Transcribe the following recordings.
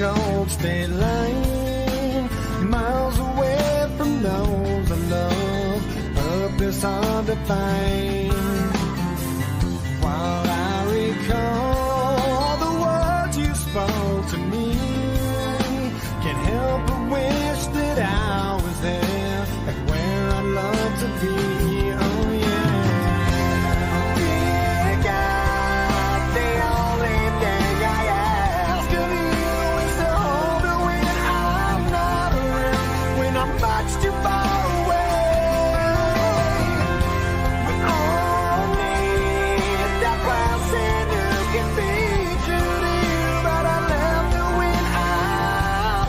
cold state line, miles away from those I love, purpose hard to find. While I recall the words you spoke to me, can't help but wish that I was there, like where I'd love to be. Oh yeah. Pick up the only thing I ask of you is to hold me when I'm not around, when I'm much too far away. We all need that person who can be true to you, but I left her when I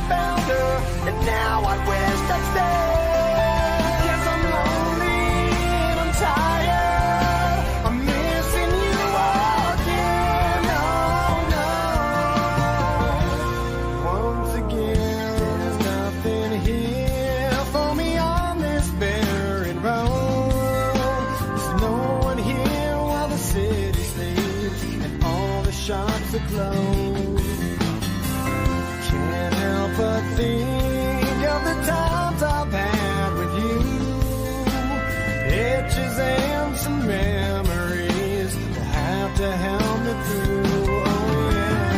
found her, and now I wish I'd stay. 'Cause I'm lonely and I'm tired, I'm missing you again. Oh no. Once again, there's nothing here for me on this barren road. There's no one here while the city sleeps and all the shops are closed. Can't help but think of the times I've had with you, pictures and some memories will have to help me through. Oh yeah.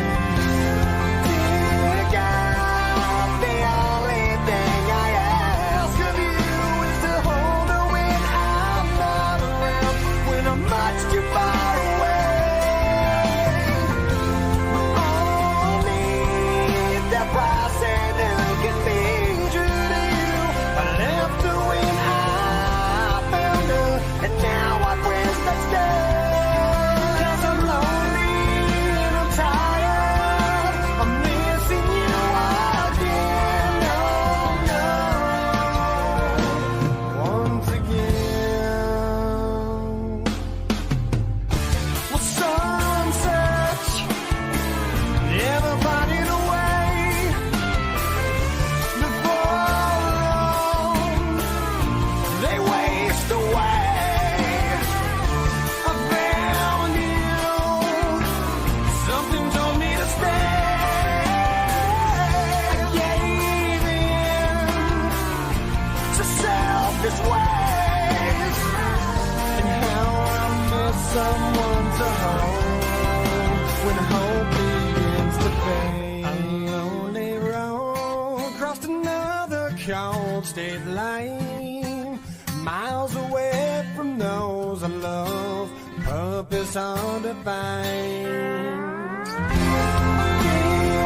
Pick up the only thing I ask of you is to hold her when I'm not around, when I'm much too far away. We all need that person who can be true to you. I left her when I found her, and now I wish I'd stay. 'Cause I'm lonely and I'm tired, I'm missing you again. Oh no. Once again. Well, sunsets never finding a way before they waste away. I found you, something told me to stay. I gave in to selfish ways, and how I miss someone to hold when hope begins to fade. A lonely road crossed another cold state line, miles away from those I love, purpose hard to find.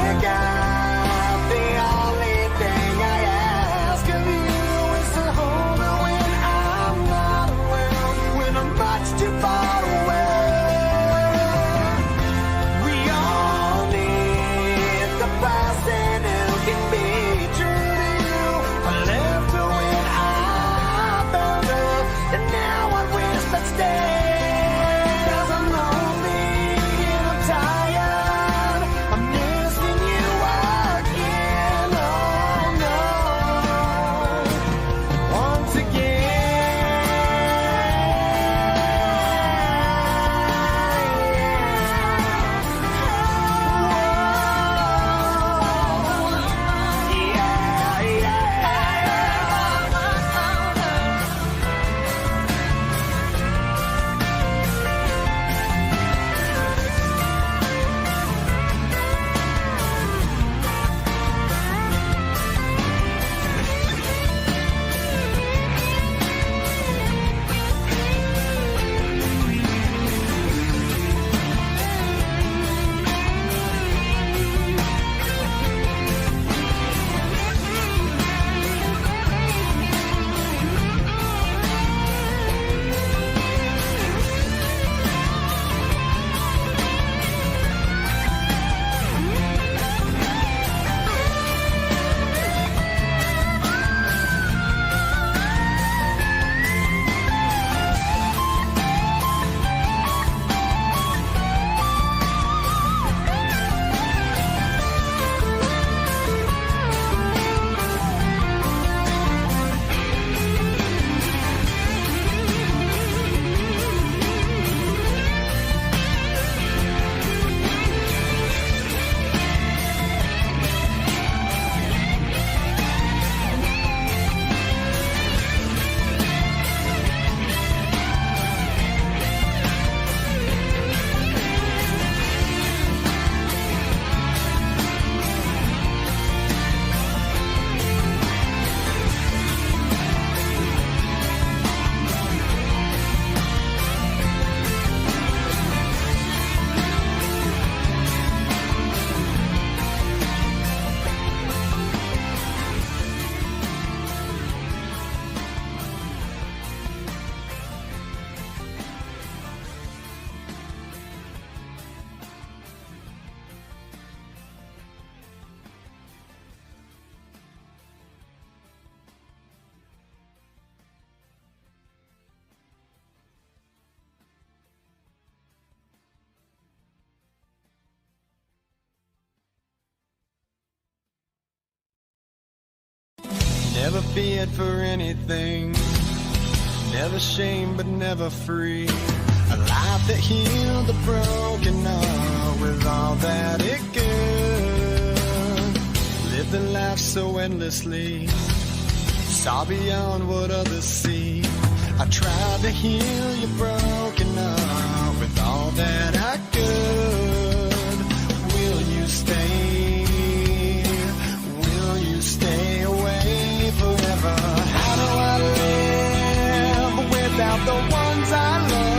Pick up the only thing I ask of you is to hold her when I'm not around, when I'm much too far away. We all need the person who can be true to you. I left her when I found her, and now I wish I'd stay. 'Cause I'm lonely and I'm tired. Never feared for anything, never shame but never free. A life that healed the broken heart with all that it could. Lived a life so endlessly, saw beyond what others see. I tried to heal your broken heart with all that I could. Will you stay? Will you stay away forever? How do I live without the ones I love?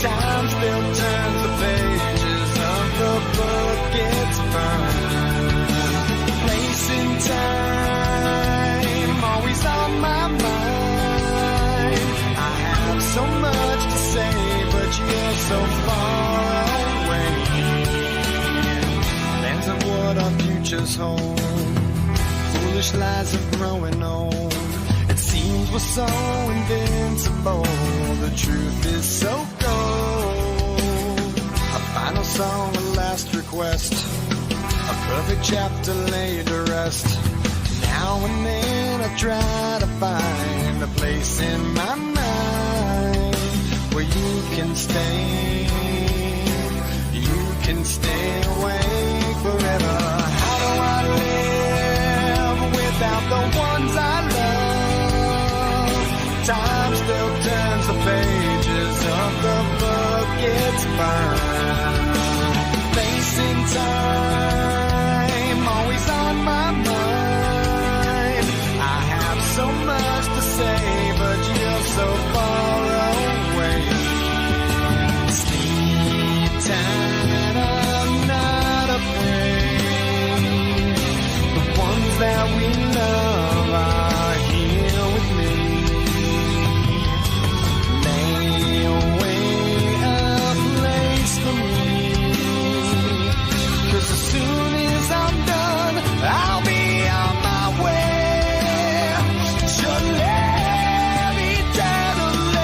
Time still turns the pages of the book, it's burned. Place in time, always on my mind. I have so much to say, but you're so far away. Plans of what our futures hold, foolish lies of growing old. It seems we're so invincible, the truth is so cold. A final song, a last request, a perfect chapter laid to rest. Now and then I try to find a place in my mind where you can stay away forever. How do I live without the ones I love? Time still turns the pages of the book, it's burned. Facing time, always on my mind. I have so much to say, but you're so far away. Sleep tight, I'm not afraid. The ones that we love are here with me. Lay away a place for me. 'Cause as soon as I'm done, I'll be on my way to live eternally.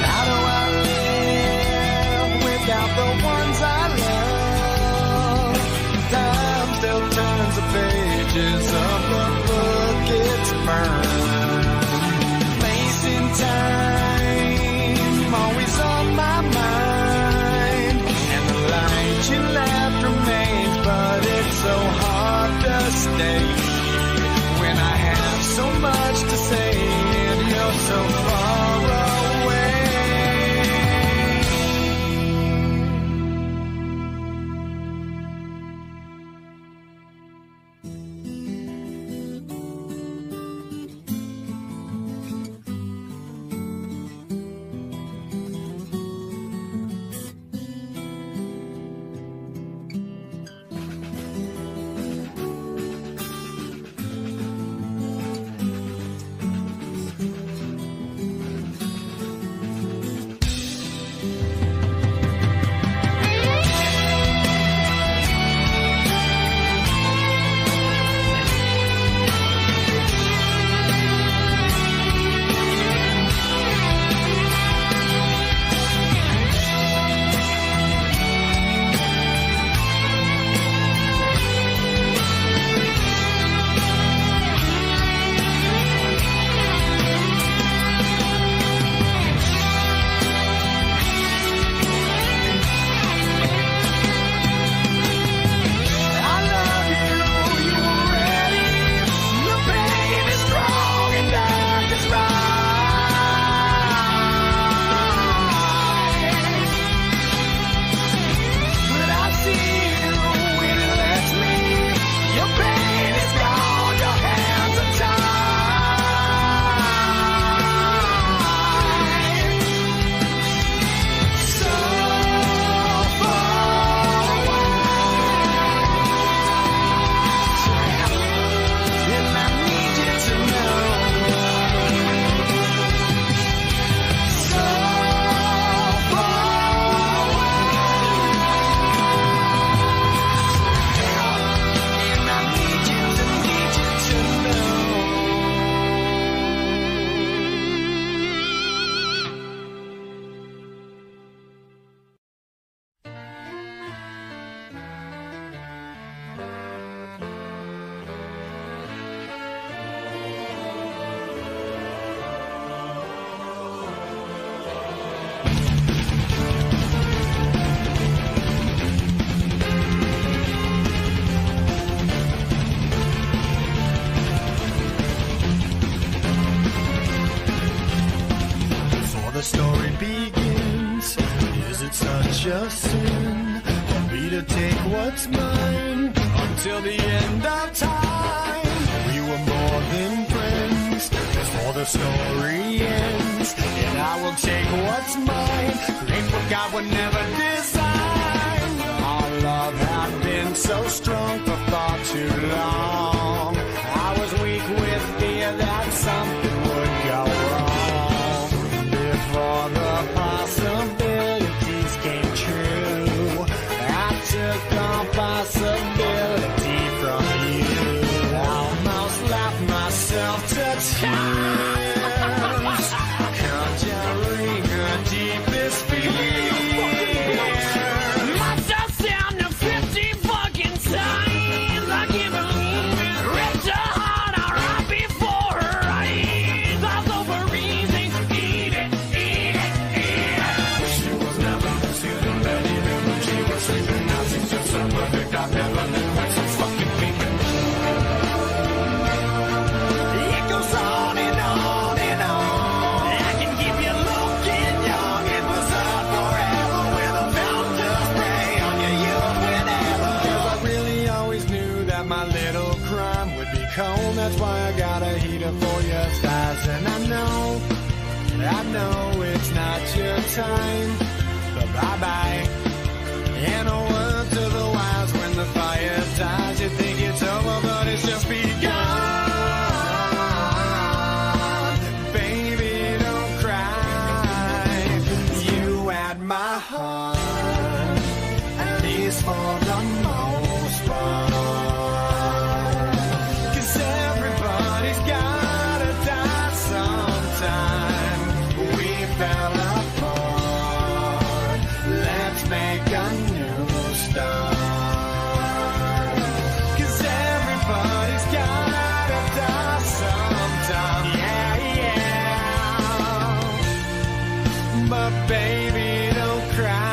How do I live without the ones I love? Time still turns the pages of the book, it's burned. Place in time, always on my mind. And the light you left remains, but it's so hard to stay when I have so much to say and you're so far away. a sin for me to take what's mine until the end of time. We were more than friends before the story ends, and I will take what's mine. Ain't what God would never design. Our love had been so strong for far too long. I was weak with fear that something would go wrong before the possibilities came true. I took all possibility from you. I almost laughed myself to tears, conjuring her deepest fears. Must have sounded 50 fucking times. I can't believe it. Ripped her heart out right before her eyes. I was overeasy. Eat it, eat it, eat it. She was never seasoned, but even when she was sleeping, now she's just so perfect. I've never been quite so fucking beaten. It goes on and on and on. I can keep you looking young and bizarre forever with a fountain spray on your youth whenever. 'Cause I really always knew that my little crime would be cold. That's why I got a heater for your thighs. And I know it's not your time. But bye-bye. And a word to the wise, when the fire dies, you think it's over, but it's just begun. Baby, don't cry. You had my heart, at least for the most part. 'Cause everybody's gotta die sometime. We fell apart. Let's make a new start. 'Cause everybody's gotta die sometime. Yeah, yeah. But baby, don't cry.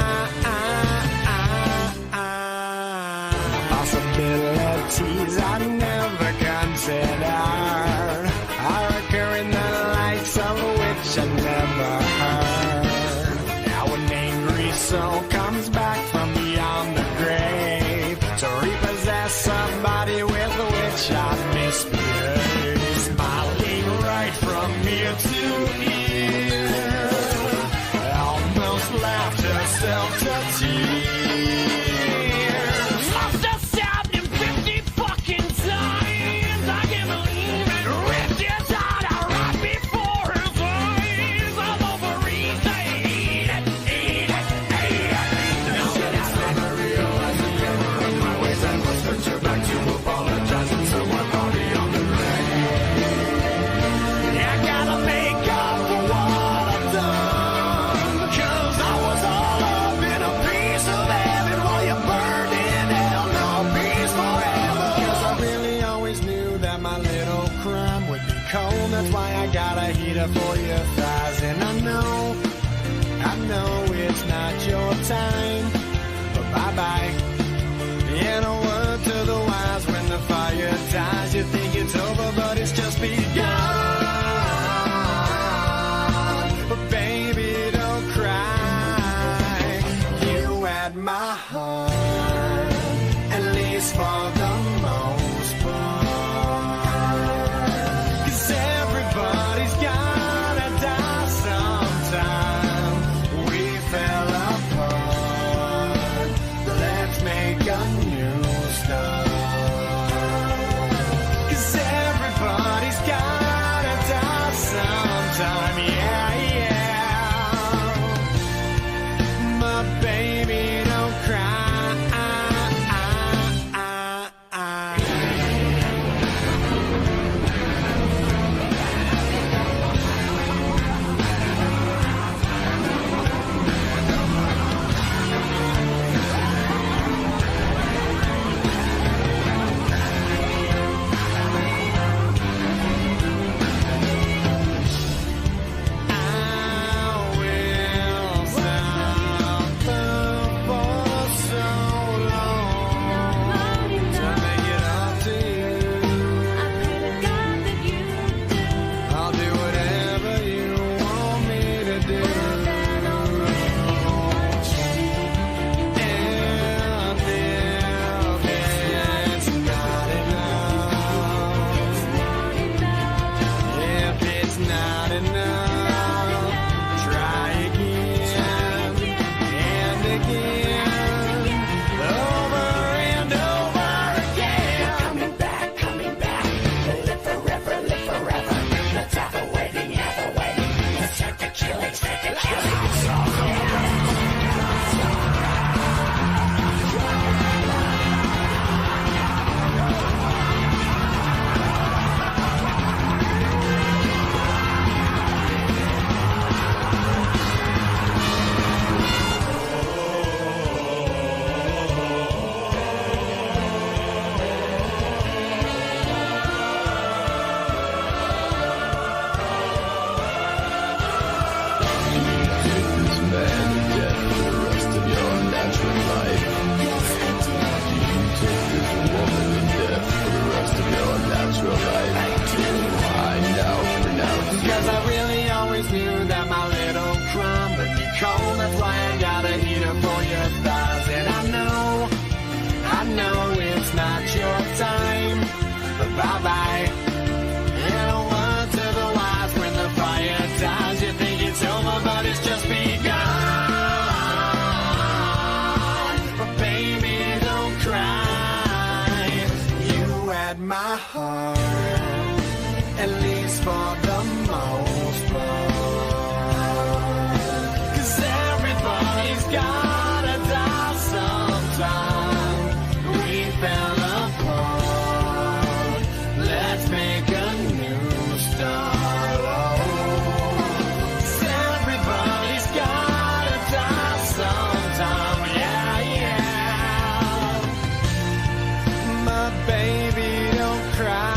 Possibilities I never considered are occurring, the likes of which I never heard. Now an angry soul comes back from beyond the grave to repossess somebody with which I misbehaved. Smiling right from ear to ear, almost laughed herself to tears. Must have sounded 50 fucking times. I can't believe it. Ripped his heart out right before his eyes. I'm overeasy. Eat it, eat it, eat it. No, that's never realized the error of my ways. I must venture back to apologize and someone party on the I gotta make up for what I've done, 'cause I was all up in a piece of heaven while you burned in hell. No peace forever. 'Cause I really always knew that my little crime would be cold. That's why I got a heater for your thighs. And I know it's not your time. But bye-bye. And a word to the wise, when the fire dies, you think it's over, but it's just begun. But baby, don't cry. You had my heart, at least for the most part. 'Cause everybody's gotta die sometime. We fell apart. Let's make a new start. 'Cause everybody's gotta die sometime. Yeah, yeah. My baby, don't cry. had my heart, at least for the most part. 'Cause everybody's gotta die sometime. We fell apart. Let's make a new start. Oh. 'Cause everybody's gotta die sometime. Yeah, yeah. My baby, don't cry.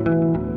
Bye.